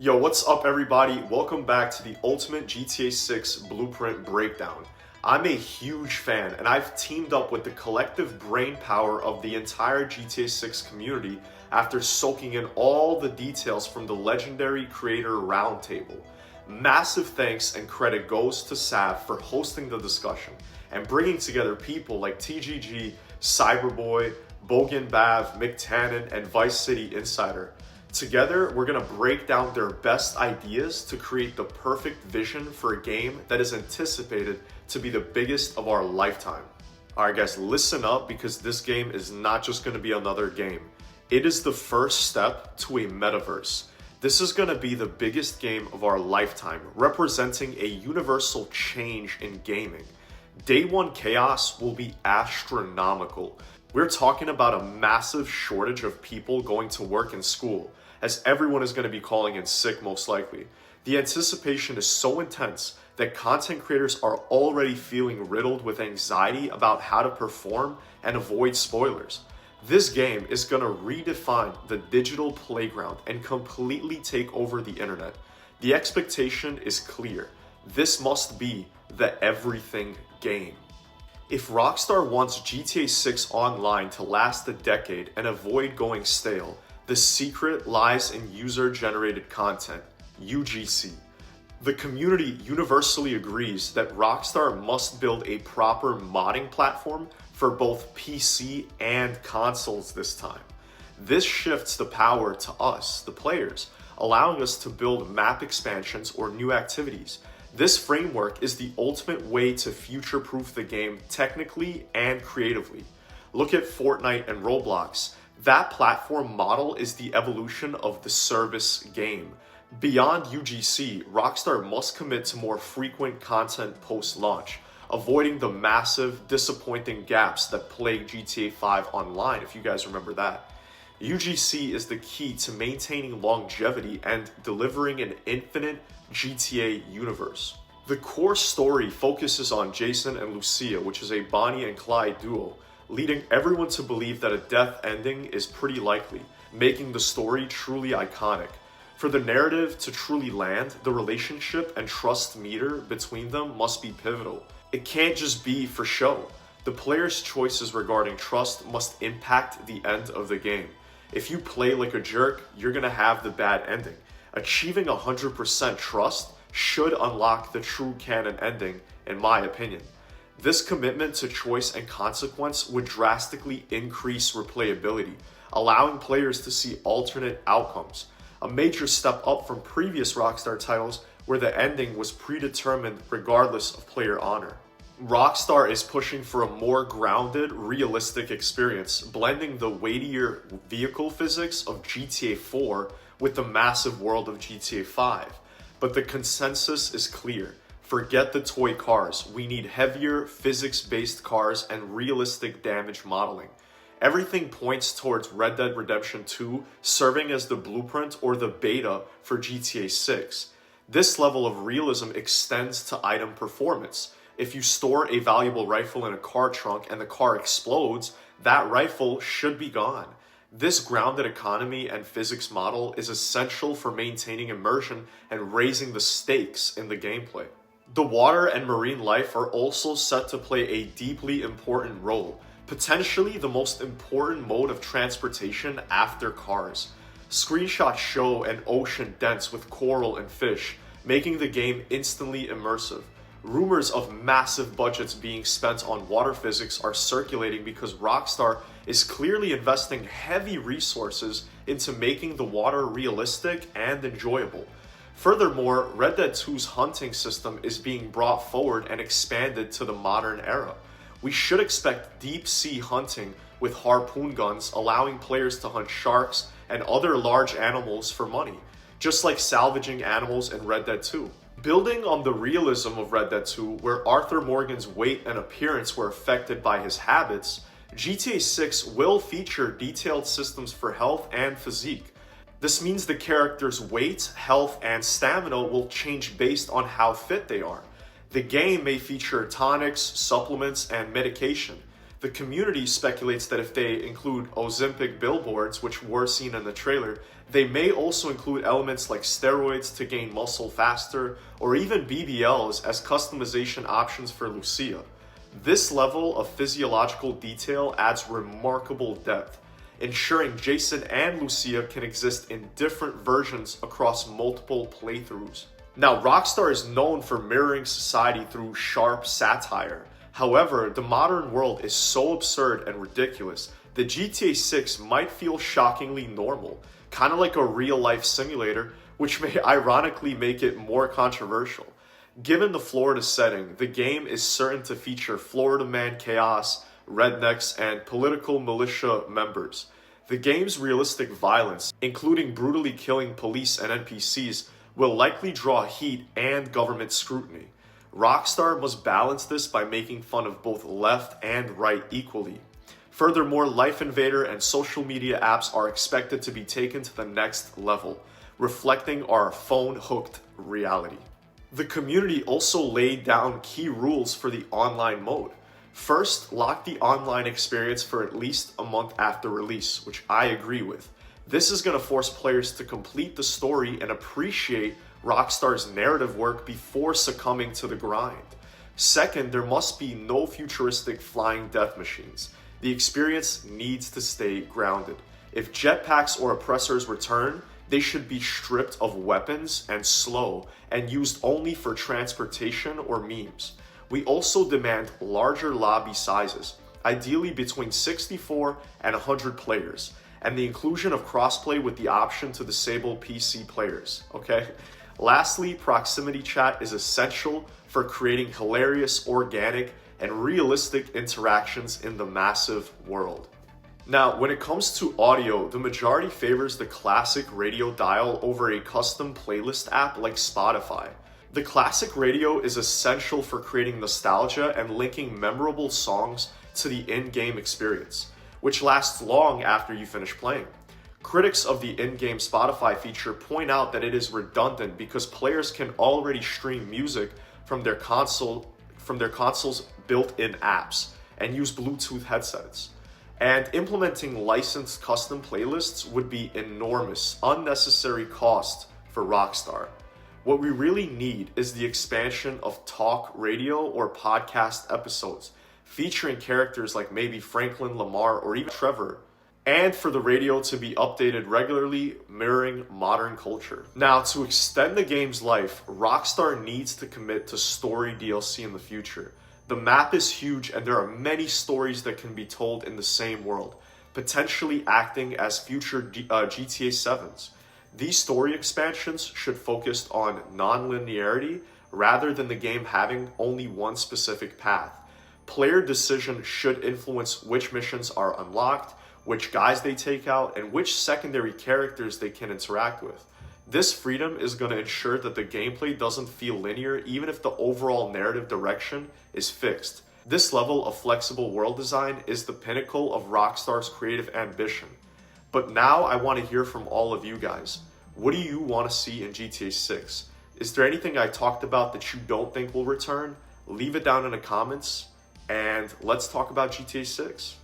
Yo, what's up everybody? Welcome back to the Ultimate GTA 6 Blueprint Breakdown. I'm a huge fan and I've teamed up with the collective brain power of the entire GTA 6 community after soaking in all the details from the legendary creator Roundtable. Massive thanks and credit goes to Sav for hosting the discussion and bringing together people like TGG, Cyberboy, Bogan Bav, McTannen, and Vice City Insider. Together, we're gonna break down their best ideas to create the perfect vision for a game that is anticipated to be the biggest of our lifetime. Alright guys, listen up because this game is not just gonna be another game. It is the first step to a metaverse. This is gonna be the biggest game of our lifetime, representing a universal change in gaming. Day one chaos will be astronomical. We're talking about a massive shortage of people going to work and school, as everyone is going to be calling in sick most likely. The anticipation is so intense that content creators are already feeling riddled with anxiety about how to perform and avoid spoilers. This game is going to redefine the digital playground and completely take over the internet. The expectation is clear. This must be the everything game. If Rockstar wants GTA 6 Online to last a decade and avoid going stale, the secret lies in user-generated content, UGC. The community universally agrees that Rockstar must build a proper modding platform for both PC and consoles this time. This shifts the power to us, the players, allowing us to build map expansions or new activities. This framework is the ultimate way to future-proof the game technically and creatively. Look at Fortnite and Roblox. That platform model is the evolution of the service game. Beyond UGC, Rockstar must commit to more frequent content post-launch, avoiding the massive, disappointing gaps that plague GTA 5 Online, if you guys remember that. UGC is the key to maintaining longevity and delivering an infinite GTA universe. The core story focuses on Jason and Lucia, which is a Bonnie and Clyde duo, leading everyone to believe that a death ending is pretty likely, making the story truly iconic. For the narrative to truly land, the relationship and trust meter between them must be pivotal. It can't just be for show. The player's choices regarding trust must impact the end of the game. If you play like a jerk, you're gonna have the bad ending. Achieving 100% trust should unlock the true canon ending, in my opinion. This commitment to choice and consequence would drastically increase replayability, allowing players to see alternate outcomes. A major step up from previous Rockstar titles where the ending was predetermined regardless of player honor. Rockstar is pushing for a more grounded, realistic experience, blending the weightier vehicle physics of GTA 4 with the massive world of GTA 5. But the consensus is clear. Forget the toy cars. We need heavier, physics-based cars and realistic damage modeling. Everything points towards Red Dead Redemption 2 serving as the blueprint or the beta for GTA 6. This level of realism extends to item performance. If you store a valuable rifle in a car trunk and the car explodes, that rifle should be gone. This grounded economy and physics model is essential for maintaining immersion and raising the stakes in the gameplay. The water and marine life are also set to play a deeply important role, potentially the most important mode of transportation after cars. Screenshots show an ocean dense with coral and fish, making the game instantly immersive. Rumors of massive budgets being spent on water physics are circulating because Rockstar is clearly investing heavy resources into making the water realistic and enjoyable. Furthermore, Red Dead 2's hunting system is being brought forward and expanded to the modern era. We should expect deep sea hunting with harpoon guns, allowing players to hunt sharks and other large animals for money, just like salvaging animals in Red Dead 2. Building on the realism of Red Dead 2, where Arthur Morgan's weight and appearance were affected by his habits, GTA 6 will feature detailed systems for health and physique. This means the character's weight, health, and stamina will change based on how fit they are. The game may feature tonics, supplements, and medication. The community speculates that if they include Ozempic billboards, which were seen in the trailer, they may also include elements like steroids to gain muscle faster, or even BBLs as customization options for Lucia. This level of physiological detail adds remarkable depth, ensuring Jason and Lucia can exist in different versions across multiple playthroughs. Now, Rockstar is known for mirroring society through sharp satire. However, the modern world is so absurd and ridiculous that GTA 6 might feel shockingly normal, kind of like a real-life simulator, which may ironically make it more controversial. Given the Florida setting, the game is certain to feature Florida man chaos, rednecks, and political militia members. The game's realistic violence, including brutally killing police and NPCs, will likely draw heat and government scrutiny. Rockstar must balance this by making fun of both left and right equally. Furthermore, Life Invader and social media apps are expected to be taken to the next level, reflecting our phone-hooked reality. The community also laid down key rules for the online mode. First, lock the online experience for at least a month after release, which I agree with. This is going to force players to complete the story and appreciate Rockstar's narrative work before succumbing to the grind. Second, there must be no futuristic flying death machines. The experience needs to stay grounded. If jetpacks or oppressors return, they should be stripped of weapons and slow and used only for transportation or memes. We also demand larger lobby sizes, ideally between 64 and 100 players, and the inclusion of crossplay with the option to disable PC players, okay? Lastly, proximity chat is essential for creating hilarious, organic, and realistic interactions in the massive world. Now, when it comes to audio, the majority favors the classic radio dial over a custom playlist app like Spotify. The classic radio is essential for creating nostalgia and linking memorable songs to the in-game experience, which lasts long after you finish playing. Critics of the in-game Spotify feature point out that it is redundant because players can already stream music from their console's built-in apps and use Bluetooth headsets. And implementing licensed custom playlists would be enormous, unnecessary cost for Rockstar. What we really need is the expansion of talk radio or podcast episodes, featuring characters like maybe Franklin, Lamar, or even Trevor, and for the radio to be updated regularly, mirroring modern culture. Now, to extend the game's life, Rockstar needs to commit to story DLC in the future. The map is huge and there are many stories that can be told in the same world, potentially acting as future GTA 7s. These story expansions should focus on non-linearity rather than the game having only one specific path. Player decision should influence which missions are unlocked, which guys they take out, and which secondary characters they can interact with. This freedom is going to ensure that the gameplay doesn't feel linear even if the overall narrative direction is fixed. This level of flexible world design is the pinnacle of Rockstar's creative ambition. But now I want to hear from all of you guys. What do you want to see in GTA 6? Is there anything I talked about that you don't think will return? Leave it down in the comments, and let's talk about GTA 6.